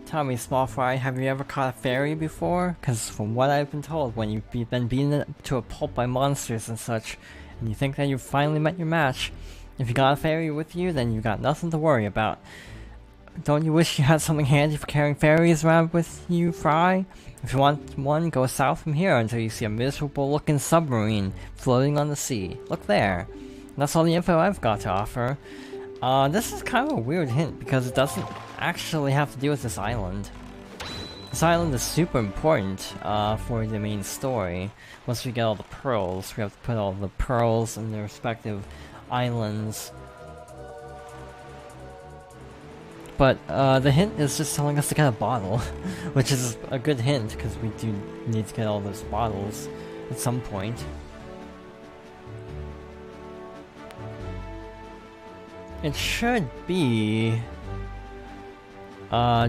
Tell me, small fry, have you ever caught a fairy before? Because from what I've been told, when you've been beaten to a pulp by monsters and such, and you think that you've finally met your match, if you got a fairy with you, then you got nothing to worry about. Don't you wish you had something handy for carrying fairies around with you, Fry? If you want one, go south from here until you see a miserable-looking submarine floating on the sea. Look there. That's all the info I've got to offer. This is kind of a weird hint because it doesn't actually have to do with this island. This island is super important for the main story. Once we get all the pearls, we have to put all the pearls in their respective islands. But the hint is just telling us to get a bottle, which is a good hint because we do need to get all those bottles at some point. It should be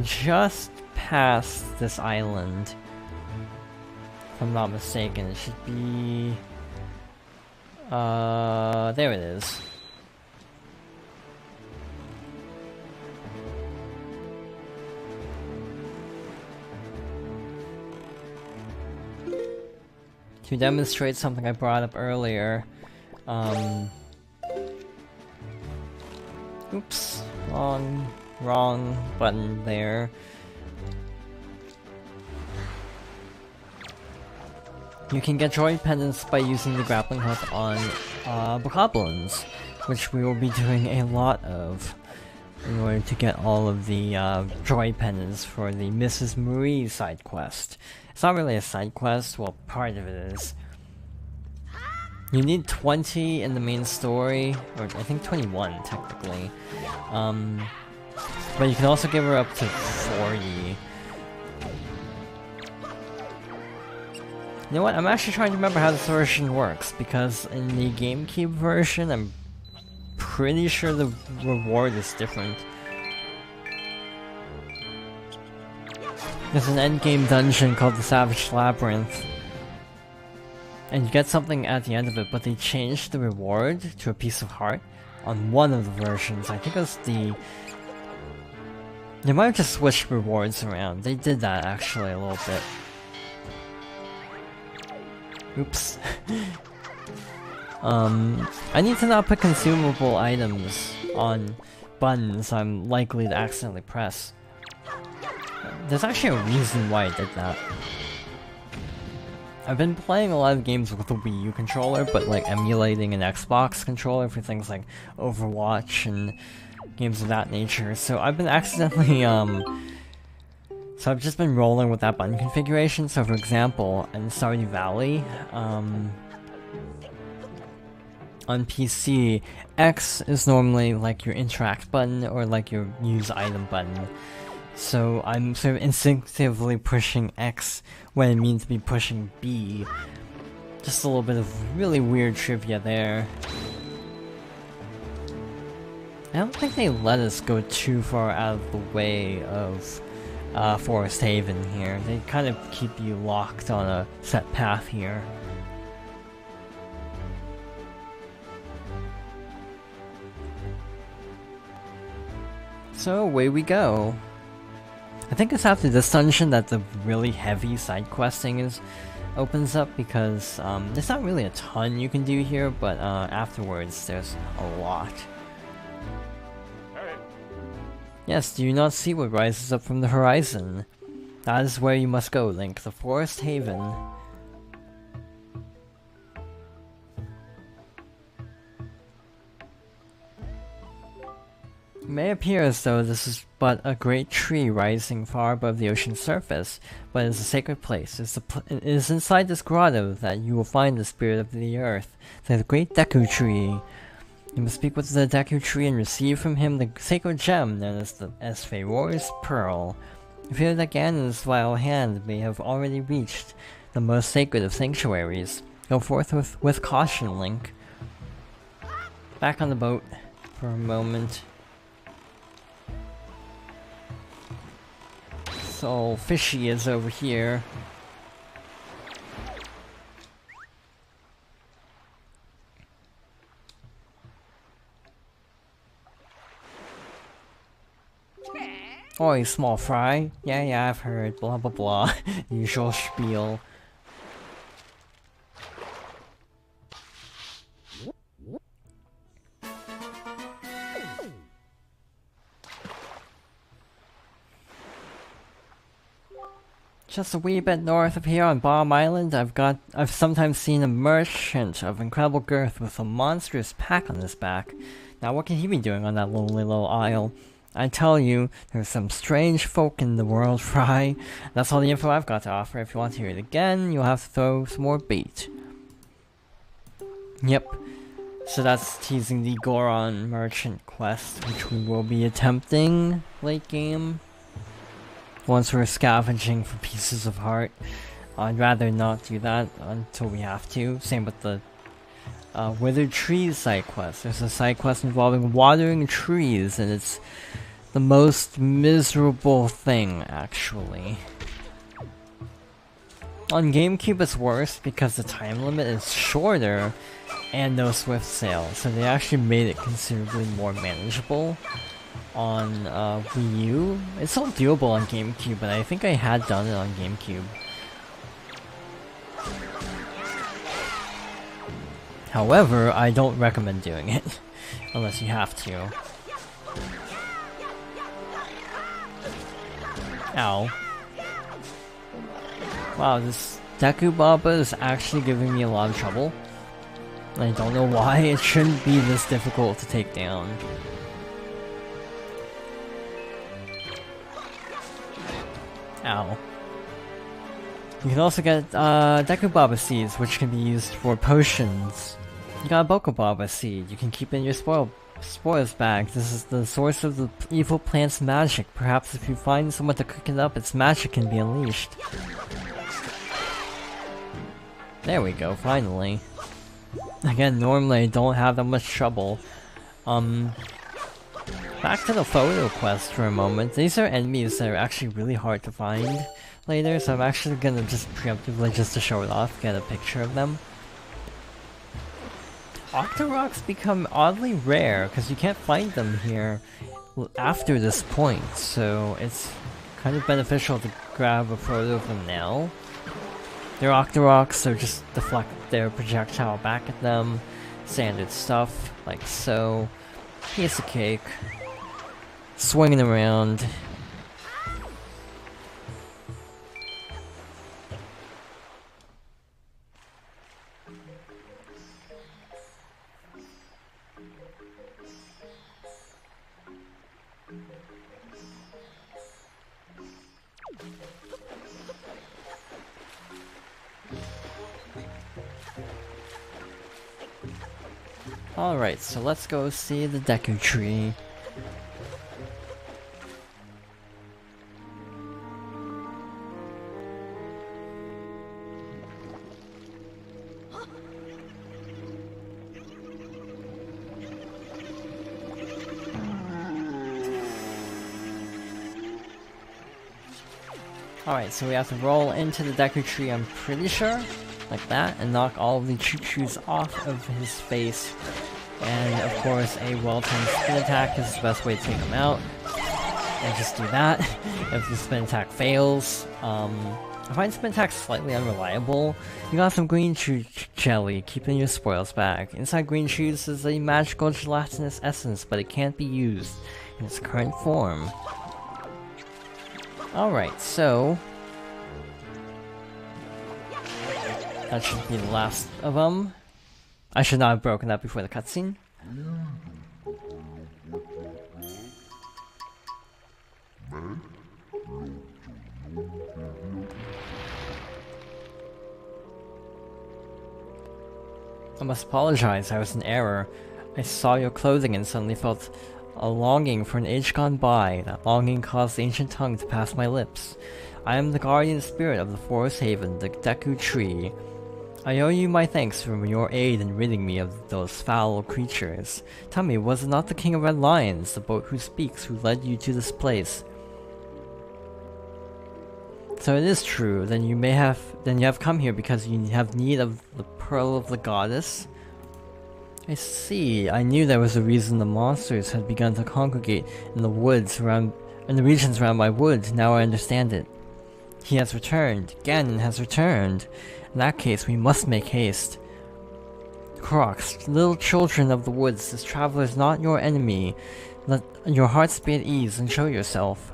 just past this island, if I'm not mistaken. It should be there it is. To demonstrate something I brought up earlier, oops, wrong button there. You can get joy pendants by using the grappling hook on bokoblins, which we will be doing a lot of in order to get all of the joy pendants for the Mrs. Marie side quest. It's not really a side quest, well, part of it is. You need 20 in the main story, or I think 21 technically. But you can also give her up to 40. You know what, I'm actually trying to remember how this version works, because in the GameCube version, I'm pretty sure the reward is different. There's an endgame dungeon called the Savage Labyrinth, and you get something at the end of it, but they changed the reward to a piece of heart on one of the versions. I think it was the... They might have just switched rewards around. They did that actually a little bit. Oops. I need to not put consumable items on buttons I'm likely to accidentally press. There's actually a reason why I did that. I've been playing a lot of games with the Wii U controller, but like emulating an Xbox controller for things like Overwatch and games of that nature, so I've been accidentally, so I've just been rolling with that button configuration. So for example, in Stardew Valley, on PC, X is normally like your interact button or like your use item button. So I'm sort of instinctively pushing X when it means to be pushing B. Just a little bit of really weird trivia there. I don't think they let us go too far out of the way of Forest Haven here. They kind of keep you locked on a set path here. So away we go. I think it's after this dungeon that the really heavy side questing opens up, because there's not really a ton you can do here, but afterwards there's a lot. Yes, do you not see what rises up from the horizon? That is where you must go, Link, the Forest Haven. It may appear as though this is but a great tree rising far above the ocean's surface, but it is a sacred place. It is inside this grotto that you will find the spirit of the earth, the great Deku Tree. You must speak with the Deku Tree and receive from him the sacred gem known as the Ferora's Pearl. You feel that Ganon's vile hand may have already reached the most sacred of sanctuaries. Go forth with caution, Link. Back on the boat for a moment. So fishy is over here. Oi, small fry. Yeah, I've heard. Blah blah blah. Usual spiel. Just a wee bit north of here on Bomb Island, I've sometimes seen a merchant of incredible girth with a monstrous pack on his back. Now what can he be doing on that lonely little isle? I tell you, there's some strange folk in the world, Fry. That's all the info I've got to offer. If you want to hear it again, you'll have to throw some more bait. Yep. So that's teasing the Goron merchant quest, which we will be attempting late game. Once we're scavenging for pieces of heart. I'd rather not do that until we have to. Same with the Withered Trees side quest. There's a side quest involving watering trees, and it's the most miserable thing, actually. On GameCube it's worse because the time limit is shorter and no swift sale, so they actually made it considerably more manageable. On Wii U. It's still doable on GameCube, but I think I had done it on GameCube. However, I don't recommend doing it, unless you have to. Ow. Wow, this Deku Baba is actually giving me a lot of trouble. I don't know why it shouldn't be this difficult to take down. Ow. You can also get Deku Baba seeds, which can be used for potions. You got a Boko Baba seed. You can keep in your spoils bag. This is the source of the evil plant's magic. Perhaps if you find someone to cook it up, its magic can be unleashed. There we go, finally. Again, normally I don't have that much trouble. Back to the photo quest for a moment. These are enemies that are actually really hard to find later, so I'm actually gonna just preemptively, just to show it off, get a picture of them. Octoroks become oddly rare, because you can't find them here after this point, so it's kind of beneficial to grab a photo of them now. They're Octoroks, so just deflect their projectile back at them. Standard stuff, like so. Piece of cake. Swinging around. Alright, so let's go see the Deku Tree. Alright, so we have to roll into the Deku Tree, I'm pretty sure. Like that, and knock all of the choo-choos off of his face. And of course, a well-timed spin attack is the best way to take him out. And just do that. If the spin attack fails, I find spin attacks slightly unreliable. You got some green chew jelly, keep in your spoils bag. Inside green chews is a magical gelatinous essence, but it can't be used in its current form. Alright, so that should be the last of them. I should not have broken that before the cutscene. I must apologize, I was in error. I saw your clothing and suddenly felt a longing for an age gone by. That longing caused the ancient tongue to pass my lips. I am the guardian spirit of the forest haven, the Deku Tree. I owe you my thanks for your aid in ridding me of those foul creatures. Tell me, was it not the King of Red Lions, the boat who speaks, who led you to this place? So it is true, then you have come here because you have need of the Pearl of the Goddess? I see, I knew there was a reason the monsters had begun to congregate in the woods around in the regions around my wood. Now I understand it. He has returned. Ganon has returned. In that case, we must make haste. Crocs, little children of the woods, this traveler is not your enemy. Let your hearts be at ease and show yourself.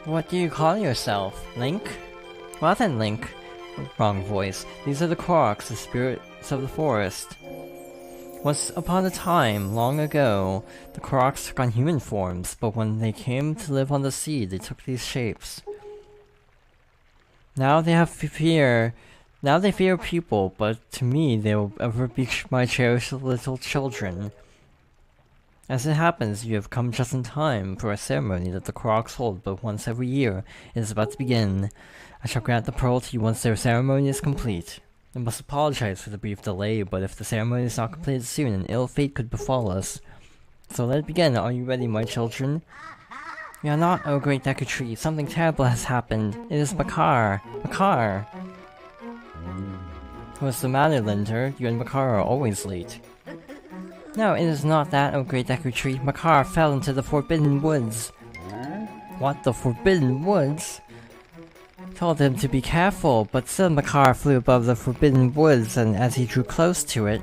What do you call yourself? Link? Well then, Link. Wrong voice. These are the Crocs, the spirits of the forest. Once upon a time, long ago, the Crocs took on human forms, but when they came to live on the sea, they took these shapes. Now they fear people, but to me they will ever be my cherished little children. As it happens, you have come just in time for a ceremony that the Crocs hold but once every year. It is about to begin. I shall grant the pearl to you once their ceremony is complete. I must apologize for the brief delay, but if the ceremony is not completed soon, an ill fate could befall us. So let it begin. Are you ready, my children? We are not, O great Deku Tree. Something terrible has happened. It is Makar. Makar! What's the matter, Linder? You and Makar are always late. No, it is not that, O great Deku Tree. Makar fell into the Forbidden Woods. What, the Forbidden Woods? Told him to be careful, but still Makar flew above the Forbidden Woods, and as he drew close to it...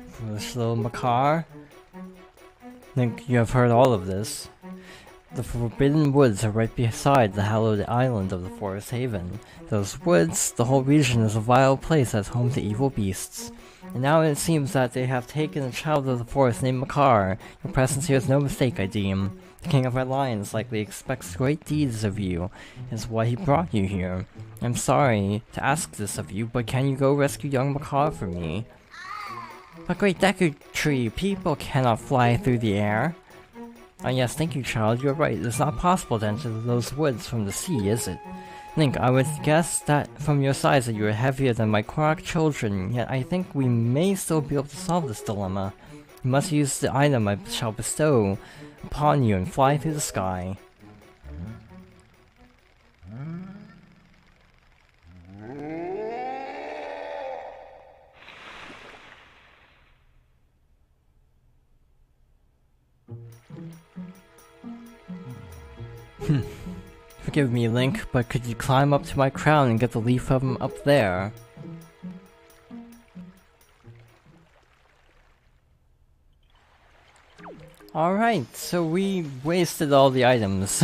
Foolish little Makar? I think you have heard all of this. The Forbidden Woods are right beside the hallowed island of the Forest Haven. Those woods, the whole region is a vile place that's home to evil beasts. And now it seems that they have taken a child of the forest named Makar. Your presence here is no mistake, I deem. The King of Red Lions likely expects great deeds of you, is why he brought you here. I'm sorry to ask this of you, but can you go rescue young Makar for me? But great Deku Tree, people cannot fly through the air. Ah yes, thank you, child, you're right. It's not possible to enter those woods from the sea, is it? Link, I would guess that from your size that you are heavier than my Croc children, yet I think we may still be able to solve this dilemma. You must use the item I shall bestow upon you and fly through the sky. Forgive me, Link, but could you climb up to my crown and get the leaf from up there? Alright, so we wasted all the items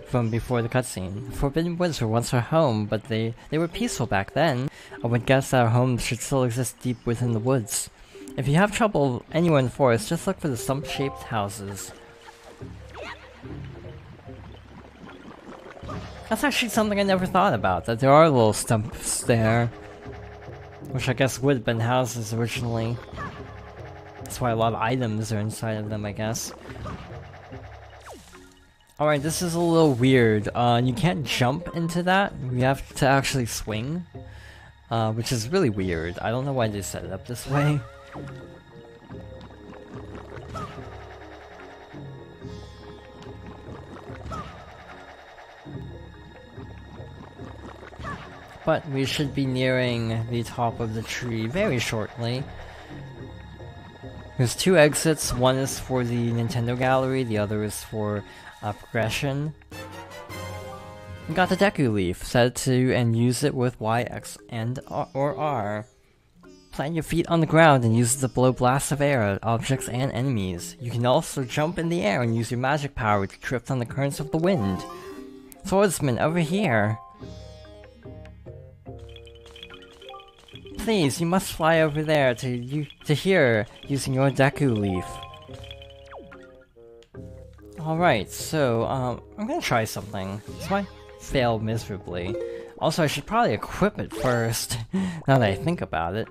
from before the cutscene. The Forbidden Woods were once our home, but they were peaceful back then. I would guess that our home should still exist deep within the woods. If you have trouble anywhere in the forest, just look for the stump-shaped houses. That's actually something I never thought about, that there are little stumps there. Which I guess would have been houses originally. That's why a lot of items are inside of them, I guess. Alright, this is a little weird. You can't jump into that. You have to actually swing. Which is really weird. I don't know why they set it up this way. But we should be nearing the top of the tree very shortly. There's two exits, one is for the Nintendo Gallery, the other is for progression. We got the Deku Leaf, set it to and use it with Y, X, and or R. Plant your feet on the ground and use it to blow blasts of air at objects and enemies. You can also jump in the air and use your magic power to drift on the currents of the wind. Swordsman, over here! Please, you must fly over there to here using your Deku Leaf. Alright, so, I'm gonna try something. This might fail miserably. Also, I should probably equip it first, now that I think about it.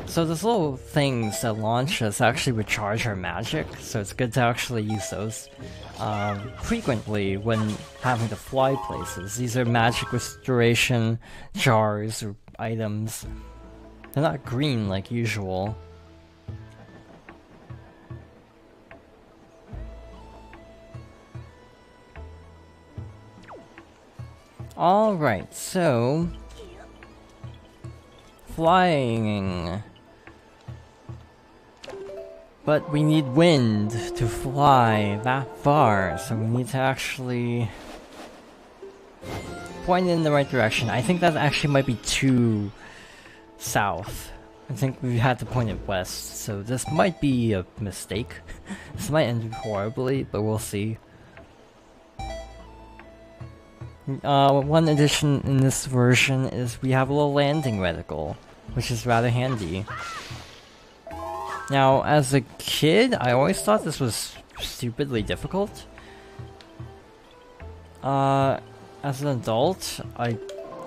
So those little things that launch us actually recharge our magic, so it's good to actually use those frequently when having to fly places. These are magic restoration jars or items. They're not green like usual. Alright, so... Flying... But we need wind to fly that far, so we need to actually... point in the right direction. I think that actually might be too... south. I think we had to point it west, so this might be a mistake. This might end horribly, but we'll see. One addition in this version is we have a little landing reticle, which is rather handy. Now, as a kid, I always thought this was stupidly difficult. As an adult, I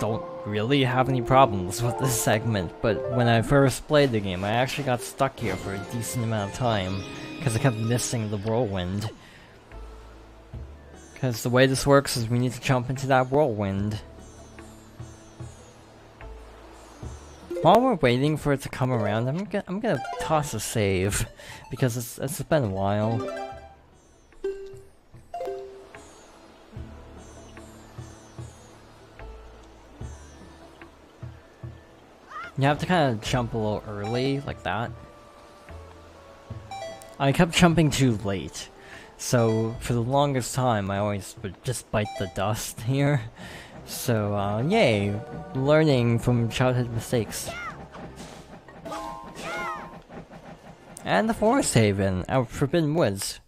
don't really have any problems with this segment, but when I first played the game, I actually got stuck here for a decent amount of time, because I kept missing the whirlwind. Because the way this works is we need to jump into that whirlwind. While we're waiting for it to come around, I'm gonna toss a save, because it's been a while. You have to kind of jump a little early, like that. I kept jumping too late, so for the longest time I always would just bite the dust here. So, yay! Learning from childhood mistakes. And the Forest Haven, our Forbidden Woods.